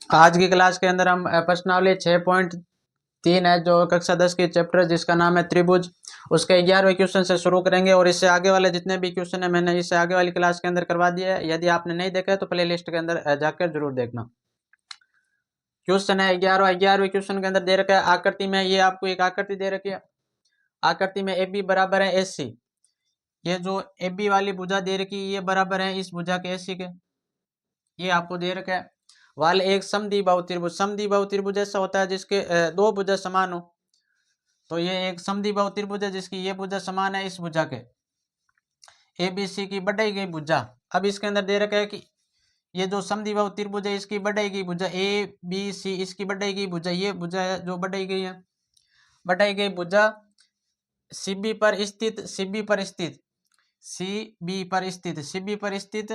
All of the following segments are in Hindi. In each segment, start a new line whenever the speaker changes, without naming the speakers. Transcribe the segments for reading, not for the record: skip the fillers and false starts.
आज की क्लास के अंदर हम प्रश्नावली 6.3 है जो कक्षा 10 की चैप्टर जिसका नाम है त्रिभुज, उसके 11वें क्वेश्चन से शुरू करेंगे। और इससे आगे वाले जितने भी क्वेश्चन है मैंने इससे आगे वाली क्लास के अंदर करवा दिया है। यदि आपने नहीं देखा है तो प्ले लिस्ट के अंदर जाकर जरूर देखना। क्वेश्चन है 11वें क्वेश्चन के अंदर दे रखा है आकृति में, ये आपको एक आकृति दे रखी है। आकृति में ए बी बराबर है एस सी। ये जो ए बी वाली भुजा दे रखी है ये बराबर है इस भुजा के एस सी के, ये आपको दे रखा है। वाल एक समद्विबाहु त्रिभुज, समद्विबाहु त्रिभुज ऐसा होता है जिसके दो भुजा समान हो। तो ये एक समद्विबाहु त्रिभुज है जिसकी ये भुजा समान है इस भुजा के, ए बी सी की बढ़ाई गई भुजा। अब इसके अंदर दे रखा है कि ये जो समद्विबाहु त्रिभुज है इसकी बढ़ाई गई भुजा ए बी सी, इसकी बढ़ाई गई भुजा ये भुजा है जो बढ़ाई गई है। बढ़ाई गई भुजा सीबी पर स्थित, सीबी पर स्थित, सीबी पर स्थित, सीबी पर स्थित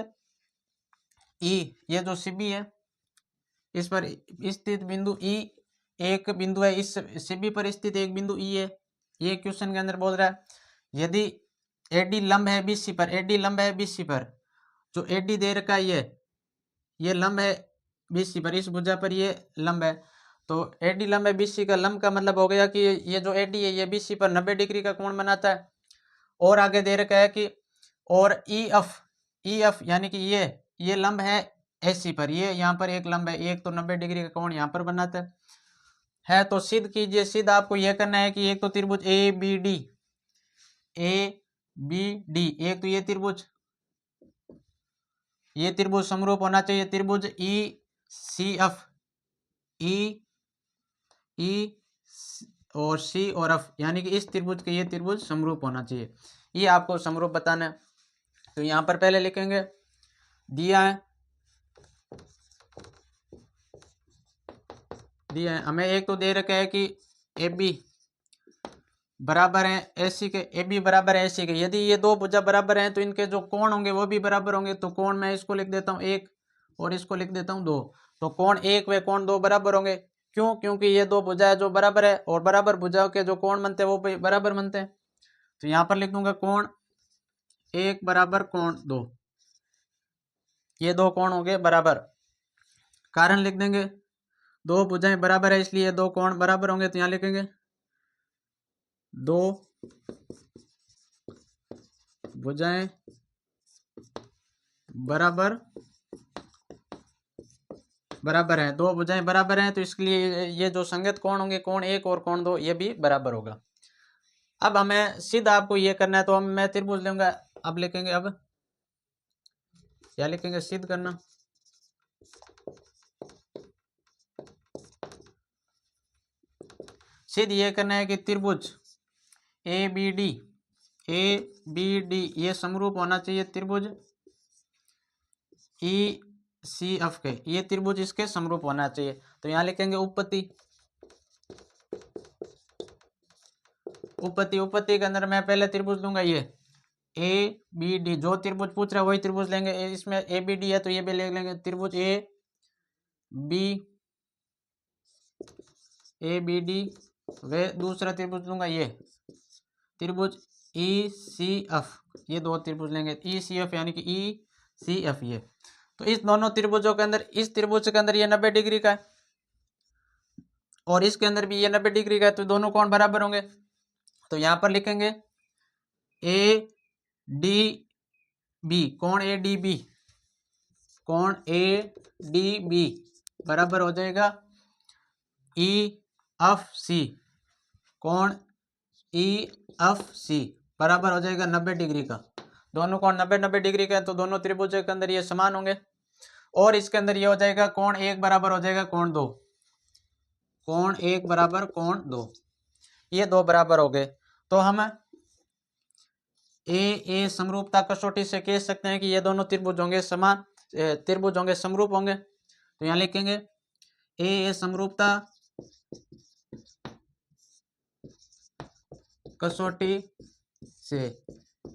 ई, ये जो सीबी है इस पर स्थित बिंदु ई एक बिंदु है, इस सीबी पर स्थित एक बिंदु ई है। ये क्वेश्चन के अंदर बोल रहा है यदि एडी लंब है बीसी पर, एडी लंब है बीसी पर, जो एडी दे रखा है ये लंब है बीसी पर, इस भुजा पर ये लंब है। तो एडी लंब है बीसी का, लंब का मतलब हो गया कि ये जो एडी है ये बीसी पर 90 डिग्री का कोण बनाता है। और आगे दे रखा है कि और ई एफ यानी कि ये लंब है एसी पर, ये यहाँ पर एक लंब है, एक तो 90 डिग्री का कोण यहाँ पर बनाता है। तो सिद्ध कीजिए। सिद्ध आपको यह करना है कि एक तो त्रिभुज ए बी डी, एक तो ये त्रिभुज समरूप होना चाहिए। त्रिभुज ई सी एफ, ई और सी और एफ यानी कि इस त्रिभुज के ये त्रिभुज समरूप होना चाहिए, ये आपको समरूप बताना है। तो यहाँ पर पहले लिखेंगे दिया है हमें, एक तो दे रखा है कि ए बी बराबर है एसी के, ए बी बराबर है एसी के। यदि ये दो भुजा बराबर हैं तो इनके जो कोण होंगे वो भी बराबर होंगे। तो कोण मैं इसको लिख देता हूँ एक और इसको लिख देता हूँ दो। तो कोण एक व कोण दो बराबर होंगे। क्यों? क्योंकि ये दो भुजा है जो बराबर है और बराबर भुजाओं के जो कोण बनते हैं वो भी बराबर बनते हैं। तो यहाँ पर लिख दूंगा कोण एक बराबर कोण दो, ये दो कोण हो गए बराबर। कारण लिख देंगे दो भुजाएं बराबर है इसलिए दो कोण बराबर होंगे। तो यहाँ लिखेंगे दो भुजाएं बराबर है, दो भुजाएं बराबर हैं तो इसलिए ये जो संगत कोण होंगे कोण एक और कोण दो ये भी बराबर होगा। अब हमें सीधा आपको ये करना है तो मैं त्रिभुज लूंगा। अब लिखेंगे, अब क्या लिखेंगे? सिद्ध करना। सिद्ध ये करना है कि त्रिभुज ए बी डी ये समरूप होना चाहिए त्रिभुज ई सी एफ के, ये त्रिभुज इसके समरूप होना चाहिए। तो यहाँ लिखेंगे उपपत्ति के अंदर मैं पहले त्रिभुज लूंगा ये ए बी डी, जो त्रिभुज पूछ रहा है वही त्रिभुज लेंगे। इसमें ए बी डी है तो ये भी ले लेंगे त्रिभुज ए बी डी। वे दूसरा त्रिभुज लूंगा ये त्रिभुज ई सी एफ, ये दो त्रिभुज लेंगे ई सी एफ यानी कि ई सी एफ ये। तो इस दोनों त्रिभुजों के अंदर, इस त्रिभुज के अंदर ये 90 डिग्री का है और इसके अंदर भी ये 90 डिग्री का है, तो दोनों कोण बराबर होंगे। तो यहाँ पर लिखेंगे ए डी बी, कोण ए डी बी, कोण ए डी बी बराबर हो जाएगा ई एफ सी, कोण ई एफ सी बराबर हो जाएगा 90 डिग्री का। दोनों कोण 90 डिग्री का है तो दोनों त्रिभुजों के अंदर ये समान होंगे। और इसके अंदर ये हो जाएगा कोण एक बराबर हो जाएगा कोण दो, कोण एक बराबर कोण दो, ये दो बराबर हो गए। तो हम ए समरूपता कसौटी से कह सकते हैं कि ये दोनों त्रिभुज होंगे समान, त्रिभुज होंगे समरूप होंगे। तो यहाँ लिखेंगे ए समरूपता कसौटी से,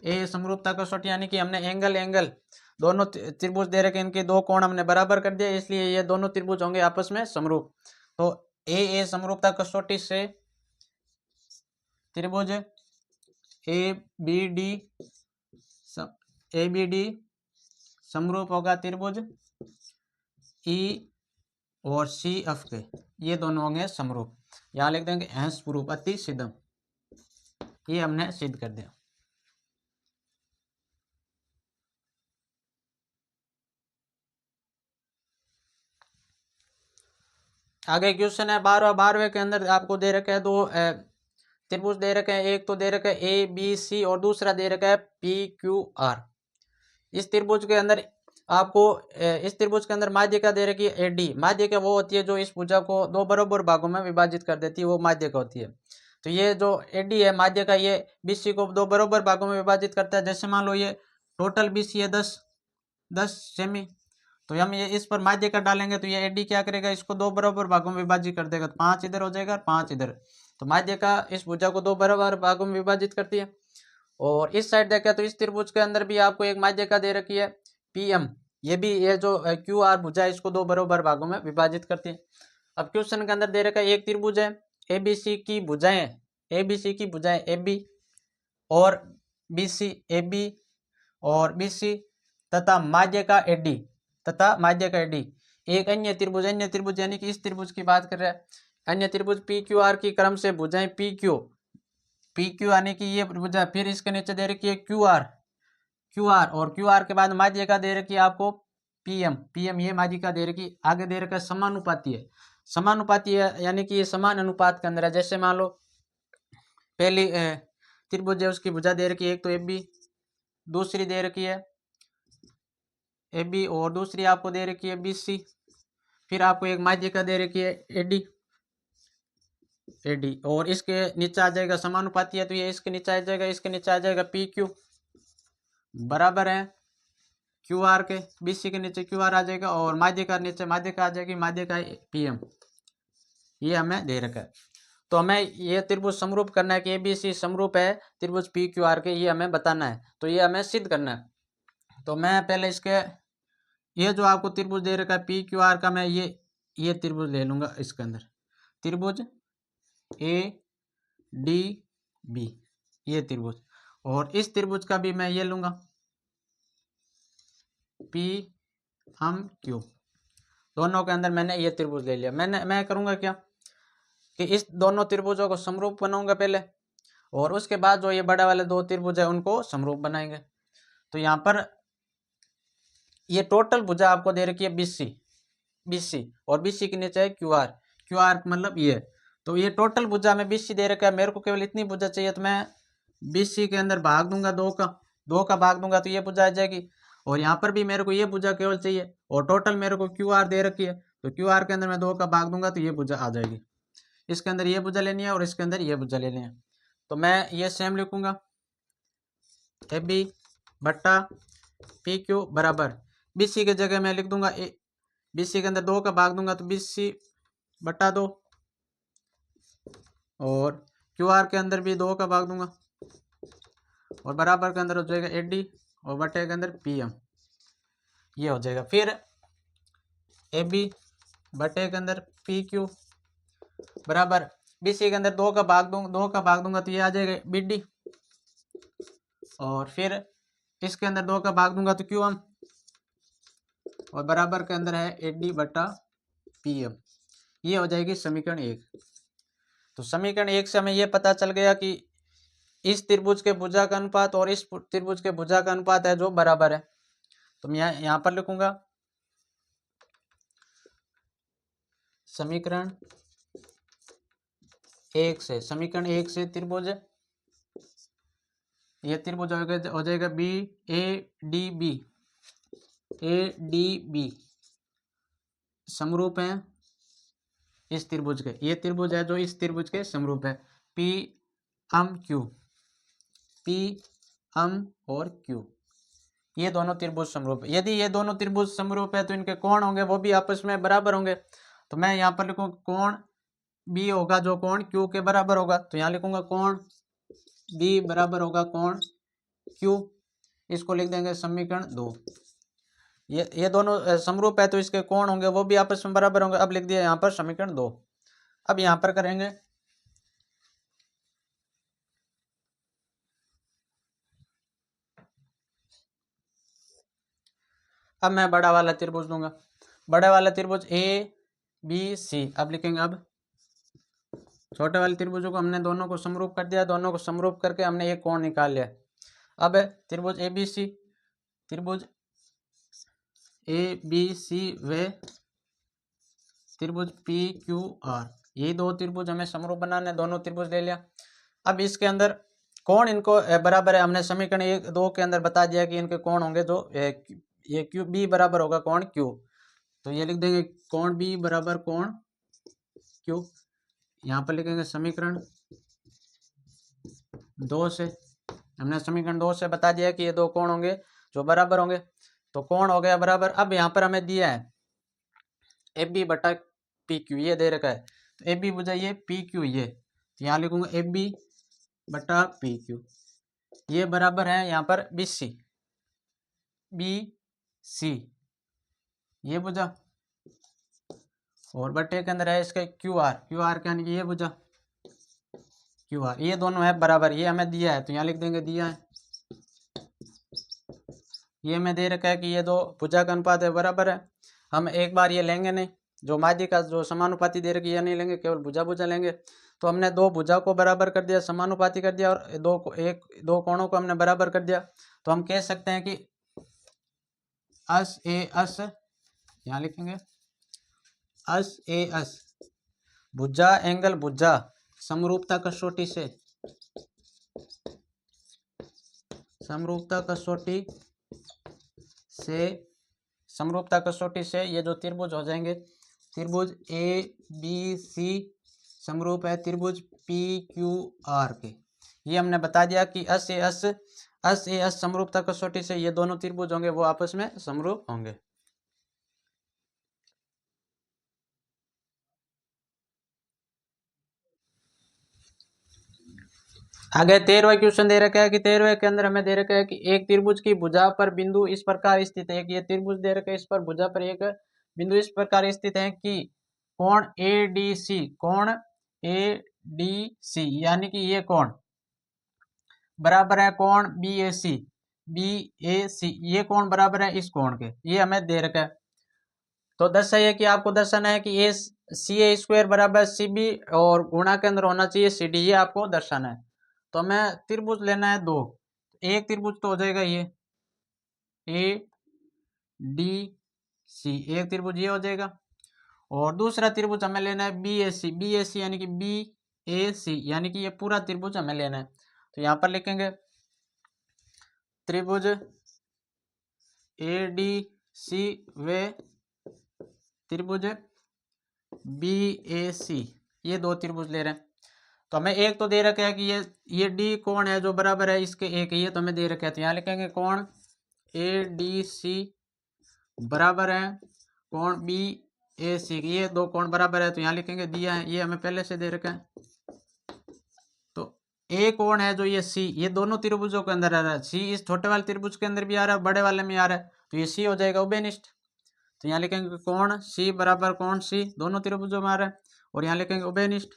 ए समरूपता कसौटी यानी कि हमने एंगल दोनों त्रिभुज दे रखे, इनके दो कोण हमने बराबर कर दिया इसलिए ये दोनों त्रिभुज होंगे आपस में समरूप। तो ए समरूपता कसौटी से त्रिभुज ए बी डी समरूप होगा त्रिभुज ई और सी एफ के, ये दोनों होंगे समरूप। यहाँ लिख देंगे हैं स्वरूप अति सिद्धम, ये हमने सिद्ध कर दिया। आगे क्वेश्चन है 12वें के अंदर आपको दे रखे है दो त्रिभुज दे रखे हैं। एक तो दे रखा है ए बी सी और दूसरा दे रखा है पी क्यू आर। इस त्रिभुज के अंदर आपको इस त्रिभुज के अंदर माध्यिका दे रखी है एडी। माध्यिका वो होती है जो इस भुजा को दो बराबर भागों में विभाजित कर देती है, वो माध्यिका होती है। तो ये जो एडी है माध्यिका, ये बीसी को दो बराबर भागों में विभाजित करता है। जैसे मान लो ये टोटल बीसी है 10 सेमी, तो हम ये इस पर माध्यिका डालेंगे तो ये एडी क्या करेगा, इसको दो बराबर भागों में विभाजित कर देगा। तो 5 इधर हो जाएगा और 5 इधर। तो माध्यिका इस भुजा को दो बराबर भागों में विभाजित करती है। और इस साइड देखें तो इस त्रिभुज के अंदर भी आपको एक माध्यिका दे रखी है पीएम। ये भी ये जो क्यू आर भुजा है इसको दो बराबर भागों में विभाजित करती है। अब क्वेश्चन के अंदर दे रखा है एक त्रिभुज है एबीसी की भुजाएं, एबीसी की भुजाएं एबी और बीसी, एबी और बीसी तथा माध्यिका एडी, तथा माध्यिका एडी। एक अन्य त्रिभुज यानी कि इस त्रिभुज की बात कर रहा है। अन्य त्रिभुज पी क्यू आर की क्रम से भुजाएं पी क्यू यानी कि ये भुजा, फिर इसके नीचे दे रखी है क्यू आर और क्यू आर के बाद माध्यिका दे रखी है आपको पीएम ये माध्यिका दे रखी। आगे दे रखा है समानुपाती है यानी कि ये समान अनुपात के अंदर है। जैसे मान लो पहली त्रिभुज है उसकी भुजा दे रखी है, एक तो एबी, दूसरी दे रखी है एबी और दूसरी आपको दे रखी है बीसी, फिर आपको एक माध्यिका दे रखी है एडी और इसके नीचे आ जाएगा समानुपाती है तो ये इसके नीचे आ जाएगा, इसके नीचे आ जाएगा पी क्यू बराबर है क्यू आर के। बीसी के नीचे क्यू आर आ जाएगा और माध्यिका नीचे माध्यिका आ जाएगी, माध्यिका पीएम, ये हमें दे रखा है। तो हमें ये त्रिभुज समरूप करना है कि एबीसी समरूप है त्रिभुज पी क्यू आर के, ये हमें बताना है। तो ये हमें सिद्ध करना है। तो मैं पहले इसके ये जो आपको त्रिभुज दे रखा है पी क्यू आर का, मैं ये त्रिभुज ले लूंगा। इसके अंदर त्रिभुज ए डी बी, ये त्रिभुज, और इस त्रिभुज का भी मैं ये लूंगा पी हम क्यू। दोनों के अंदर मैंने ये त्रिभुज ले लिया। मैं करूंगा क्या कि इस दोनों त्रिभुजों को समरूप बनाऊंगा पहले, और उसके बाद जो ये बड़ा वाले दो त्रिभुज है उनको समरूप बनाएंगे। तो यहाँ पर ये टोटल भुजा आपको दे रखी है बीसी और बीसी के नीचे है क्यू आर मतलब ये। तो ये टोटल भुजा में बीसी दे रखा है, मेरे को केवल इतनी भुजा चाहिए तो मैं बीसी के अंदर भाग दूंगा, दो का भाग दूंगा तो ये भुजा आ जाएगी। और यहाँ पर भी मेरे को ये भुजा केवल चाहिए और टोटल मेरे को क्यू आर दे रखी है, तो क्यू आर के अंदर मैं 2 का भाग दूंगा तो ये भुजा आ जाएगी। इसके अंदर ये भुजा लेनी है और इसके अंदर ये भुजा लेनी है। तो मैं ये सेम लिखूंगा ए बी बट्टा पी क्यू बराबर बीसी की जगह मैं लिख दूंगा बीसी के अंदर 2 का भाग दूंगा तो बीसी बट्टा 2 और क्यू आर के अंदर भी 2 का भाग दूंगा और बराबर के अंदर हो जाएगा एडी और बटे के अंदर पीएम, ये हो जाएगा। फिर ए बी बटे के अंदर पी क्यू बराबर बीसी के अंदर 2 का भाग दूंगा तो ये आ जाएगा बीडी और फिर इसके अंदर 2 का भाग दूंगा तो क्यू एम और बराबर के अंदर है एडी बटा पीएम, ये हो जाएगी समीकरण 1। तो समीकरण 1 से हमें ये पता चल गया कि इस त्रिभुज के भुजा का अनुपात और इस त्रिभुज के भुजा का अनुपात है जो बराबर है। तो मैं यहाँ पर लिखूंगा समीकरण 1 से त्रिभुज, ये त्रिभुज हो जाएगा बी ए डी बी समरूप है इस त्रिभुज के। ये त्रिभुज है जो इस त्रिभुज के समरूप है पी एम और क्यू, ये दोनों त्रिभुज समरूप है। यदि ये दोनों त्रिभुज समरूप है तो इनके कोण होंगे वो भी आपस में बराबर होंगे। तो मैं यहाँ पर लिखूंगा कोण बी होगा जो कोण क्यू के बराबर होगा। तो यहाँ लिखूंगा कोण बी बराबर होगा कोण क्यू, इसको लिख देंगे समीकरण 2। ये दोनों समरूप है तो इसके कोण होंगे वो भी आपस में बराबर होंगे। अब लिख दिया यहाँ पर समीकरण 2। अब यहाँ पर करेंगे अब मैं बड़ा वाला त्रिभुज लूंगा। बड़ा वाला त्रिभुज ए बी सी। अब लिखेंगे, अब छोटे वाले त्रिभुजों को हमने दोनों को समरूप कर दिया, दोनों को समरूप करके हमने एक कोण निकाल लिया। अब त्रिभुज ए बी सी, त्रिभुज ए बी सी व त्रिभुज पी क्यू आर, ये दो त्रिभुज हमें समरूप बनाने, दोनों त्रिभुज ले लिया। अब इसके अंदर कोण इनको बराबर है, हमने समीकरण 1 2 के अंदर बता दिया कि इनके कोण होंगे जो ये क्यू बी बराबर होगा कोण क्यू, तो ये लिख देंगे कोण बी बराबर कोण क्यू। यहाँ पर लिखेंगे समीकरण 2 से, हमने समीकरण 2 से बता दिया कि ये दो कोण होंगे जो बराबर होंगे, तो कोण हो गया बराबर। अब यहाँ पर हमें दिया है ए बी बटा पी क्यू, ये दे रखा है, तो ए बी बुझाइए पी क्यू ये, तो यहाँ लिखूंगा ए बी बटा पी क्यू, ये बराबर है यहाँ पर बी सी, बी सी ये बुझा, और बटे के अंदर है इसके क्यू आर, क्यू आर यानी कि ये बुझा क्यू आर, ये दोनों है बराबर, ये हमें दिया है तो यहाँ लिख देंगे दिया है। ये हमें दे रखा है कि ये दो भुजा का अनुपात है बराबर है। हम एक बार ये लेंगे नहीं, जो माध्य का जो समानुपाती दे रखी है नहीं लेंगे, केवल भुजा भुजा लेंगे। तो हमने दो भुजा को बराबर कर दिया, समानुपाती कर दिया, और दो कोणों को हमने बराबर कर दिया। तो हम कह सकते हैं कि अस ए अस, यहाँ लिखेंगे अस ए अस, भुजा एंगल भुजा समरूपता कसौटी से, समरूपता कसौटी से, समरूपता कसौटी से ये जो त्रिभुज हो जाएंगे, त्रिभुज ए बी सी समरूप है त्रिभुज पी क्यू आर के। ये हमने बता दिया कि अस ए अस समरूपता कसौटी से ये दोनों त्रिभुज होंगे वो आपस में समरूप होंगे। आगे 13वां क्वेश्चन दे रखा है कि 13वें के अंदर हमें दे रखा है कि एक त्रिभुज की भुजा पर बिंदु इस प्रकार स्थित है, कि ये त्रिभुज दे रखा है, इस पर भुजा पर एक बिंदु इस प्रकार स्थित है कि कोण एडीसी, कोण एडीसी यानी कि ये कोण बराबर है कोण बीएसी, बीएसी ये कोण बराबर है इस कोण के, ये हमें दे रखा है। तो दर्शाइए कि आपको दर्शाना है कि ए सी ए स्क्वायर बराबर सी बी और गुणा के अंदर होना चाहिए सी डी, ये आपको दर्शाना है। तो हमें त्रिभुज लेना है दो, एक त्रिभुज तो हो जाएगा ये ए डी सी, एक त्रिभुज ये हो जाएगा, और दूसरा त्रिभुज हमें लेना है बी ए सी, बी ए सी यानी कि बी ए सी यानी कि ये पूरा त्रिभुज हमें लेना है। तो यहाँ पर लिखेंगे त्रिभुज ए डी सी व त्रिभुज बी ए सी, ये दो त्रिभुज ले रहे हैं। तो हमें एक तो दे रखा है कि ये डी कोण है जो बराबर है इसके एक, ये तो हमें दे रखा है, तो यहाँ लिखेंगे कोण ए डी सी बराबर है कोण बी ए सी, ये दो कोण बराबर है, तो यहाँ लिखेंगे दिया है, ये हमें पहले से दे रखा है। तो ए कोण है जो ये सी, ये दोनों त्रिभुजों के अंदर आ रहा है, सी इस छोटे वाले त्रिभुज के अंदर भी आ रहा है, बड़े वाले में आ रहा है, तो ये सी हो जाएगा उभयनिष्ठ। तो यहाँ लिखेंगे कोण सी बराबर कोण सी, दोनों त्रिभुजों में आ रहा है, और यहाँ लिखेंगे उभयनिष्ठ,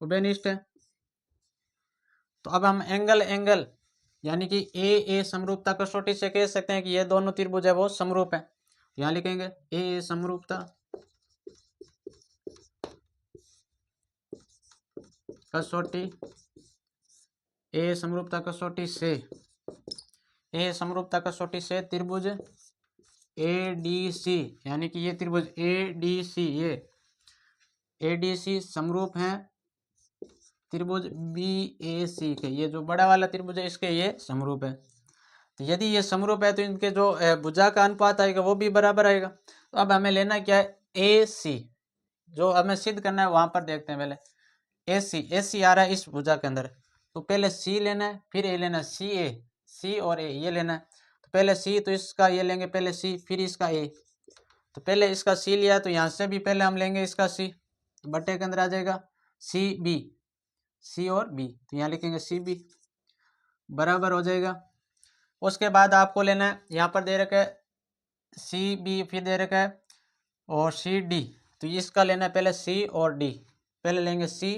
उभयनिष्ठ है। तो अब हम एंगल यानी कि ए समरूपता कसौटी से कह सकते हैं कि ये दोनों त्रिभुज है वो समरूप है। यहाँ लिखेंगे ए समरूपता कसौटी, ए समरूपता कसौटी से, ए समरूपता कसौटी से त्रिभुज ए डी सी यानी कि ये त्रिभुज ए डी सी, ये ए डी सी समरूप हैं त्रिभुज बी ए सी के, ये जो बड़ा वाला त्रिभुज है इसके ये समरूप है। तो यदि ये समरूप है तो इनके जो भुजा का अनुपात आएगा वो भी बराबर आएगा। तो अब हमें लेना क्या है ए सी, जो हमें सिद्ध करना है वहां पर देखते हैं। पहले ए सी आ रहा है इस भुजा के अंदर, तो पहले सी लेना है, फिर ए लेना है, सी और ए ये लेना है। तो पहले सी, तो इसका ये लेंगे पहले सी, फिर इसका ए, तो पहले इसका सी लिया तो यहाँ से भी पहले हम लेंगे इसका सी, तो बटे के अंदर आ जाएगा सी बी, सी और बी, तो यहाँ लिखेंगे सी बी बराबर हो जाएगा। उसके बाद आपको लेना है, यहाँ पर दे रखा है सी बी, फिर दे रखा है और सी डी, तो इसका लेना है पहले सी और डी, पहले लेंगे सी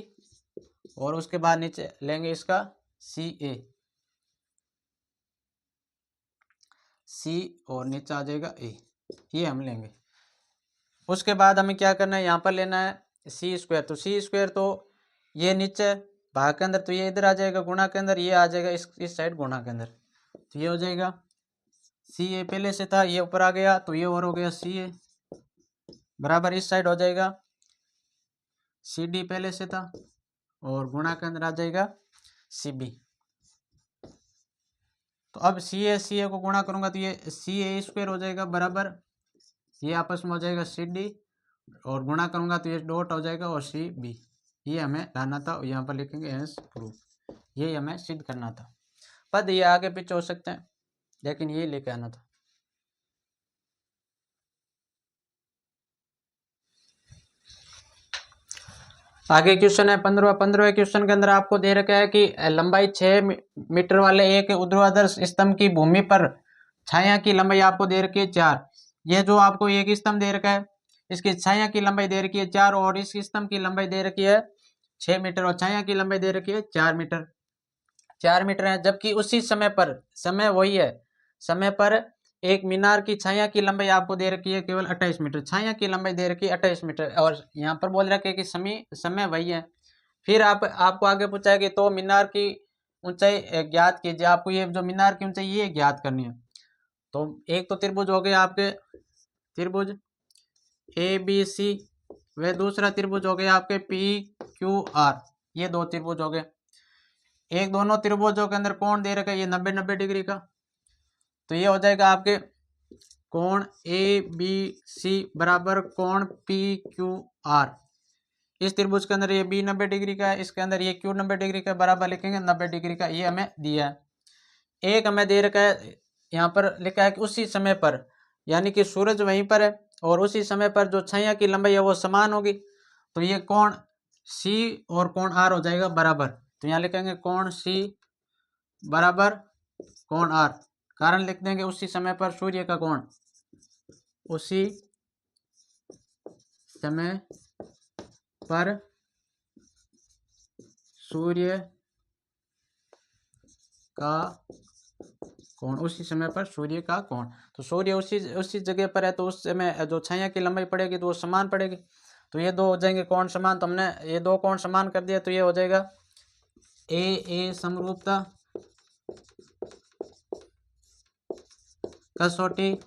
और उसके बाद नीचे लेंगे इसका सी ए, सी और नीचे आ जाएगा ए, ये हम लेंगे। उसके बाद हमें क्या करना है, यहाँ पर लेना है सी स्क्वायर। तो सी स्क्वायर तो ये नीचे भाग के अंदर, तो ये इधर आ जाएगा गुणा के अंदर, ये आ जाएगा इस साइड गुणा के अंदर। तो ये हो जाएगा सी ए पहले से था, ये ऊपर आ गया, तो ये और हो गया सी ए बराबर इस साइड हो जाएगा सी डी पहले से था, और गुणा के अंदर आ जाएगा सी बी। तो अब सी ए को गुणा करूंगा तो ये सी ए स्क्वायर हो जाएगा बराबर, ये आपस में हो जाएगा सी डी, और गुणा करूंगा तो ये डॉट हो जाएगा और सी बी। ये हमें लाना था, यहाँ पर लिखेंगे एस प्रूफ, ये हमें सिद्ध करना था। पद ये आगे पीछे हो सकते हैं, लेकिन ये लेके आना था। आगे क्वेश्चन है 15वें क्वेश्चन के अंदर आपको दे रखा है कि लंबाई 6 मीटर वाले एक ऊर्ध्वाधर स्तंभ की भूमि पर छाया की लंबाई आपको दे रखी है 4। ये जो आपको एक स्तंभ दे रखा है, इसकी छाया की लंबाई दे रखी है 4, और इस स्तंभ की लंबाई दे रखी है 6 मीटर, और छाया की लंबाई दे रखी है 4 मीटर। 4 मीटर है, जबकि उसी समय पर, समय वही है, समय पर एक मीनार की छाया की लंबाई आपको दे रखी है केवल 28 मीटर। छाया की लंबाई दे रखी है 28 मीटर, और यहाँ पर बोल रखे कि समय वही है। फिर आपको आगे पूछा है कि तो मीनार की ऊंचाई ज्ञात कीजिए। आपको ये जो मीनार की ऊंचाई ये ज्ञात करनी है। तो एक तो त्रिभुज हो गया आपके त्रिभुज ए बी सी, व दूसरा त्रिभुज हो गया आपके पी क्यू आर, ये दो त्रिभुज हो गए। एक दोनों त्रिभुजों के अंदर कोण दे रखा है ये 90-90 डिग्री का, तो ये हो जाएगा आपके कोण ए बी सी बराबर कोण पी क्यू आर। इस त्रिभुज के अंदर ये बी 90 डिग्री का है, इसके अंदर ये क्यू 90 डिग्री का, बराबर लिखेंगे 90 डिग्री का। ये हमें दिया है। एक हमें दे रखा है, यहाँ पर लिखा है कि उसी समय पर, यानी कि सूरज वहीं पर है और उसी समय पर जो छाया की लंबाई है वो समान होगी। तो ये कोण सी और कोण आर हो जाएगा बराबर। तो यहाँ लिखेंगे कोण सी बराबर कोण आर, कारण लिख देंगे उसी समय पर सूर्य का कोण, उसी समय पर सूर्य का कोण, उसी समय पर सूर्य का कोण। तो सूर्य उसी जगह पर है, तो उस समय जो छाया की लंबाई पड़ेगी तो वो समान पड़ेगी। तो ये दो हो जाएंगे कोण समान। तो हमने ये दो कोण समान कर दिया, तो ये हो जाएगा ए समरूपता कसौटी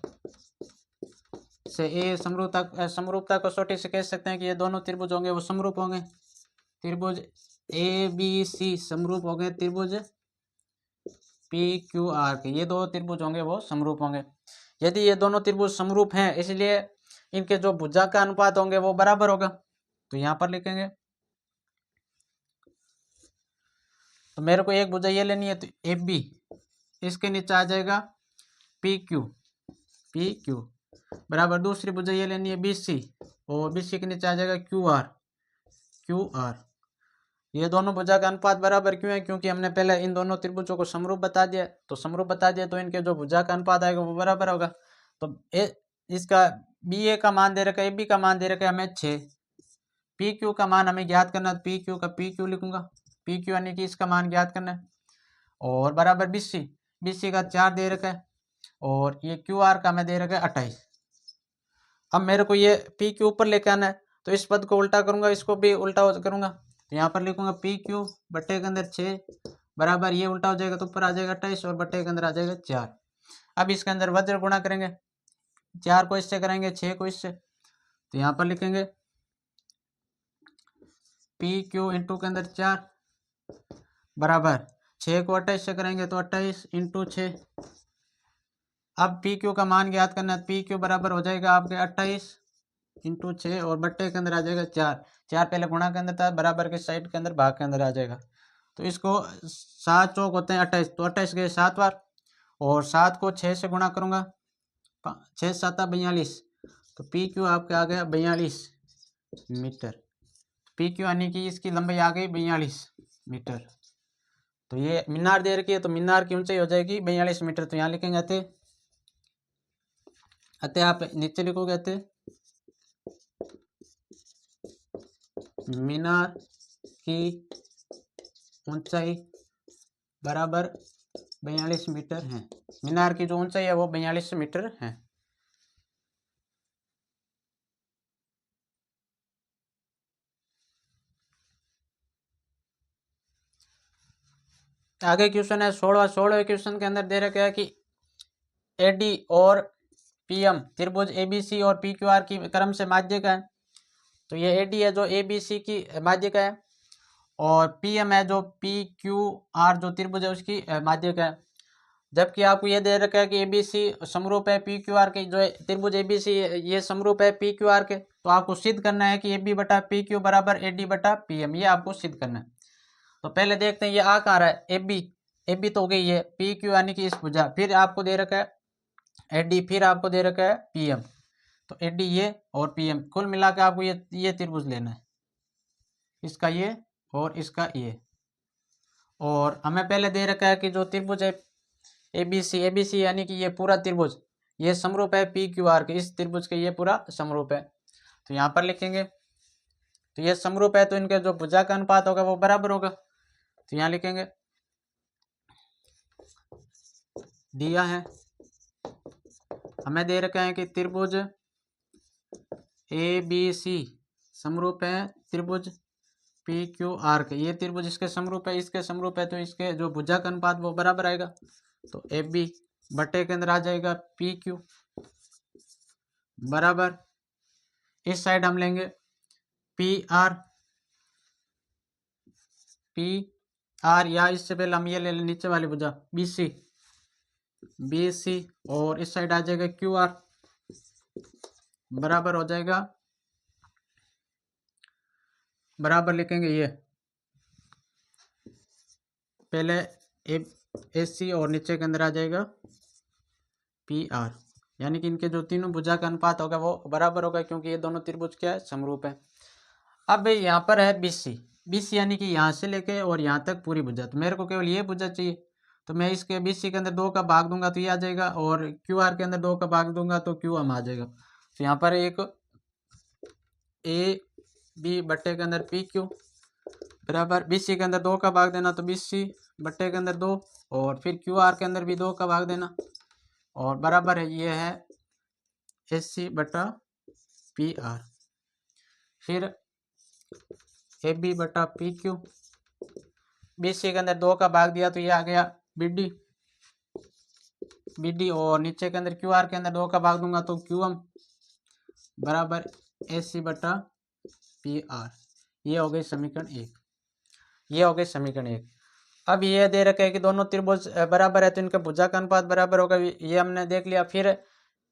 से, ए समरूपता कसौटी से कह सकते हैं कि ये दोनों त्रिभुज होंगे वो समरूप होंगे। त्रिभुज ए बी सी समरूप हो गए त्रिभुज पी क्यू आर के, ये दो त्रिभुज होंगे वो समरूप होंगे। यदि ये दोनों त्रिभुज समरूप हैं, इसलिए इनके जो भुजा का अनुपात होंगे वो बराबर होगा। तो यहाँ पर लिखेंगे, तो मेरे को एक भुजा ये लेनी है, तो ए बी, इसके नीचे आ जाएगा पी क्यू बराबर दूसरी भुजा ये लेनी है बी सी, और बी सी के नीचे आ जाएगा क्यू आर। ये दोनों भुजा का अनुपात बराबर क्यों है? क्योंकि हमने पहले इन दोनों त्रिभुजों को समरूप बता दिया। तो समरूप बता दिया तो इनके जो भुजा का अनुपात आएगा वो बराबर होगा। तो इसका बी ए का मान दे रखा है, ए बी का मान दे रखा है हमें 6, पी क्यू का मान हमें ज्ञात करना है, पी क्यू का पी क्यू लिखूंगा, पी क्यू यानी कि इसका मान ज्ञात करना है, और बराबर बी सी का 4 दे रखा है, और ये क्यू आर का हमें दे रखा है 28। अब मेरे को ये पी क्यू ऊपर लेके आना है, तो इस पद को उल्टा करूंगा, इसको भी उल्टा करूंगा। तो यहाँ पर लिखूंगा पी क्यू बट्टे के अंदर 6 बराबर, ये उल्टा हो जाएगा तो ऊपर आ जाएगा 28 और बट्टे के अंदर आ जाएगा 4। अब इसके अंदर वज्र गुणा करेंगे, 4 को इससे करेंगे 6 को इससे, तो यहाँ पर लिखेंगे पी क्यू इंटू के अंदर 4 बराबर 6 को 28 से करेंगे तो 28 इंटू 6। अब पी क्यू का मान ज्ञात करना है, पी क्यू बराबर हो जाएगा आपके 28 इंटू 6 और बट्टे के अंदर आ जाएगा 4 पहले गुणा के अंदर था, बराबर के साइड के अंदर भाग के अंदर आ जाएगा। तो इसको 7 चौक होते हैं 28, तो 28 गए 7 बार, और 7 को 6 से गुणा करूंगा, 6 7 42, तो पी क्यू आपके आ गया 42 मीटर। पी क्यू यानी कि इसकी लंबाई आ गई 42 मीटर। तो ये मीनार दे रखी है, तो मीनार की ऊंचाई हो जाएगी 42 मीटर। तो यहाँ लिखेंगे अतः आप नीचे लिखोगे अतः मीनार की ऊंचाई बराबर 42 मीटर है। मीनार की जो ऊंचाई है वो 42 मीटर है। आगे क्वेश्चन है 16वें क्वेश्चन के अंदर दे रखा है कि एडी और पीएम त्रिभुज एबीसी और पीक्यूआर की क्रम से माध्यिका है। तो ये एडी है जो एबीसी की माध्यिका है और पीएम है जो पीक्यूआर जो त्रिभुज है उसकी माध्यिका है। जबकि आपको ये दे रखा है कि एबीसी समरूप है पीक्यूआर के, जो त्रिभुज एबीसी ये समरूप है पीक्यूआर के। तो आपको सिद्ध करना है कि एबी बटा पीक्यू बराबर एडी बटा पीएम, ये आपको सिद्ध करना है। तो पहले देखते हैं ये आ कहाँ रहा है, एबी तो हो गई है, पीक्यू यानी कि इस भुजा, फिर आपको दे रखा है एडी, फिर आपको दे रखा है पीएम। तो एडी ये और पीएम कुल मिला के आपको ये त्रिभुज लेना है, इसका ये और इसका ये। और हमें पहले दे रखा है कि जो त्रिभुज है एबीसी यानी कि ये पूरा त्रिभुज ये समरूप है पीक्यूआर के, इस त्रिभुज के ये पूरा समरूप है। तो यहाँ पर लिखेंगे तो ये समरूप है तो इनके जो भुजा का अनुपात होगा वो बराबर होगा। तो यहाँ लिखेंगे दिया है हमें दे रखा है कि त्रिभुज एबीसी समरूप है त्रिभुज पीक्यूआर के, ये त्रिभुज इसके समरूप है, इसके समरूप है तो इसके जो भुजा का अनुपात वो बराबर आएगा। तो ए बी बटे के अंदर आ जाएगा पी क्यू बराबर, इस साइड हम लेंगे पी आर या इससे पहले हम ये ले लें नीचे वाली भुजा बी सी और इस साइड आ जाएगा क्यू आर बराबर हो जाएगा, बराबर लिखेंगे ये पहले ए सी और नीचे के अंदर आ जाएगा पी आर, यानी कि इनके जो तीनों भुजा का अनुपात होगा वो बराबर होगा क्योंकि ये दोनों त्रिभुज क्या है, समरूप है। अब यहाँ पर है बीसी यानी कि यहाँ से लेके और यहाँ तक पूरी भुजा, तो मेरे को केवल ये भुजा चाहिए। तो मैं इसके बीसी के अंदर 2 का भाग दूंगा तो ये आ जाएगा और क्यू आर के अंदर 2 का भाग दूंगा तो क्यू एम आ जाएगा। तो यहाँ पर एक ए बी बट्टे के अंदर पी क्यू बराबर बीसी के अंदर 2 का भाग देना तो बीसी बट्टे के अंदर 2 और फिर क्यू आर के अंदर भी 2 का भाग देना और बराबर है ये है एस सी बटा पी आर, फिर ए बी बटा पी क्यू, बीसी के अंदर 2 का भाग दिया तो ये आ गया बी डी और नीचे के अंदर क्यू आर के अंदर 2 का भाग दूंगा तो क्यू एम बराबर ए सी बटा पी आर। ये हो गई समीकरण 1, ये हो गई समीकरण 1। अब ये दे रखा है कि दोनों त्रिभुज बराबर है तो इनका भुजा का अनुपात बराबर होगा, ये हमने देख लिया। फिर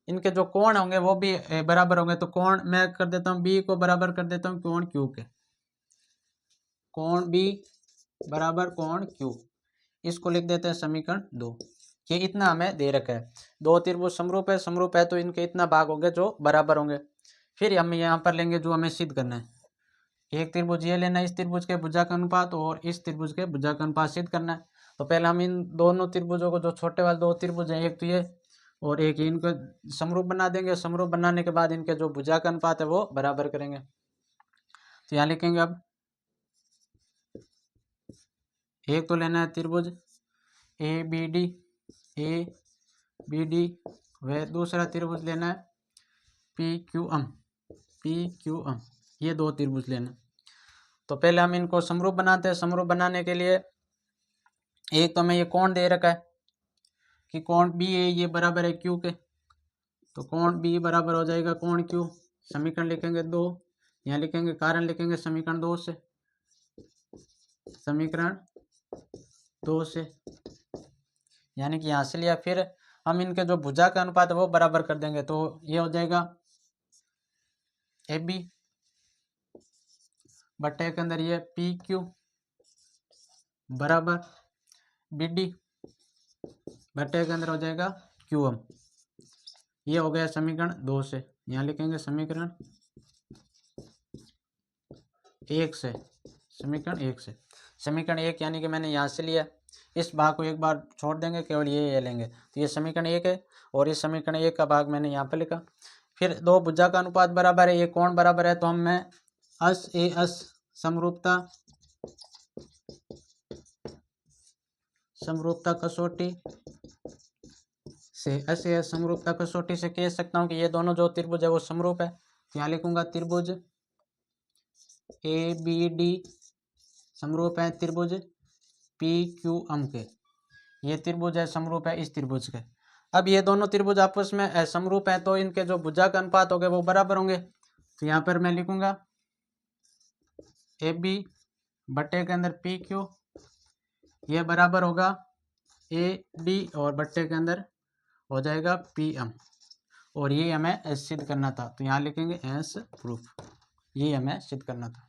इनके जो कोण होंगे वो भी बराबर होंगे, तो कोण मैं कर देता हूँ बी को बराबर कर देता हूँ कोण क्यू के, कोण बी बराबर कोण क्यू, इसको लिख देते हैं समीकरण 2। ये इतना हमें दे रखा है, दो त्रिभुज समरूप है तो इनके इतना भाग होंगे जो बराबर होंगे। फिर हम यहाँ पर लेंगे जो हमें सिद्ध करना है, एक त्रिभुज ये लेना है, इस त्रिभुज के भुजा का अनुपात और इस त्रिभुज के भुजा का अनुपात सिद्ध करना है। तो पहले हम इन दोनों त्रिभुजों को, जो छोटे वाले 2 त्रिभुज हैं, एक तो ये और एक इनको समरूप बना देंगे। समरूप बनाने के बाद इनके जो भुजा का अनुपात है वो बराबर करेंगे। तो यहाँ लिखेंगे अब एक तो लेना है त्रिभुज ए बी डी व दूसरा त्रिभुज लेना है पी क्यू एम, ये 2 त्रिभुज लेना। तो पहले हम इनको समरूप बनाते हैं। समरूप बनाने के लिए एक तो हमें ये कोण दे रखा है कि कोण बी है ये बराबर है क्यू के, तो कोण बी बराबर हो जाएगा कोण क्यू। समीकरण लिखेंगे 2, यहाँ लिखेंगे कारण लिखेंगे समीकरण 2 से, समीकरण 2 से यानी कि यहाँ से लिया। फिर हम इनके जो भुजा का अनुपात है वो बराबर कर देंगे, तो ये हो जाएगा ए बी बट्टे के अंदर ये पी क्यू बराबर बी डी बट्टे के अंदर हो जाएगा क्यू एम। ये हो गया समीकरण 2 से, यहाँ लिखेंगे समीकरण 1 से, समीकरण 1 से। समीकरण 1 यानी कि मैंने यहाँ से लिया, इस भाग को एक बार छोड़ देंगे, केवल ये लेंगे। तो ये समीकरण 1 है और इस समीकरण 1 का भाग मैंने यहाँ पर लिखा। फिर 2 भुजा का अनुपात बराबर है, ये कोण बराबर है, तो हम मैं अस ए अस समरूपता कसौटी से समरूपता कसौटी से कह सकता हूँ कि ये दोनों जो त्रिभुज है वो समरूप है। यहाँ लिखूंगा त्रिभुज ए बी डी समरूप है त्रिभुज पी क्यू एम के, ये त्रिभुज है समरूप है इस त्रिभुज के। अब ये दोनों त्रिभुज आपस में समरूप हैं तो इनके जो भुजा का अनुपात होंगे वो बराबर होंगे। तो यहाँ पर मैं लिखूंगा ए बी बट्टे के अंदर पी क्यू, ये बराबर होगा ए डी और बट्टे के अंदर हो जाएगा पी एम। और ये हमें सिद्ध करना था, तो यहाँ लिखेंगे एस प्रूफ, ये हमें सिद्ध करना था।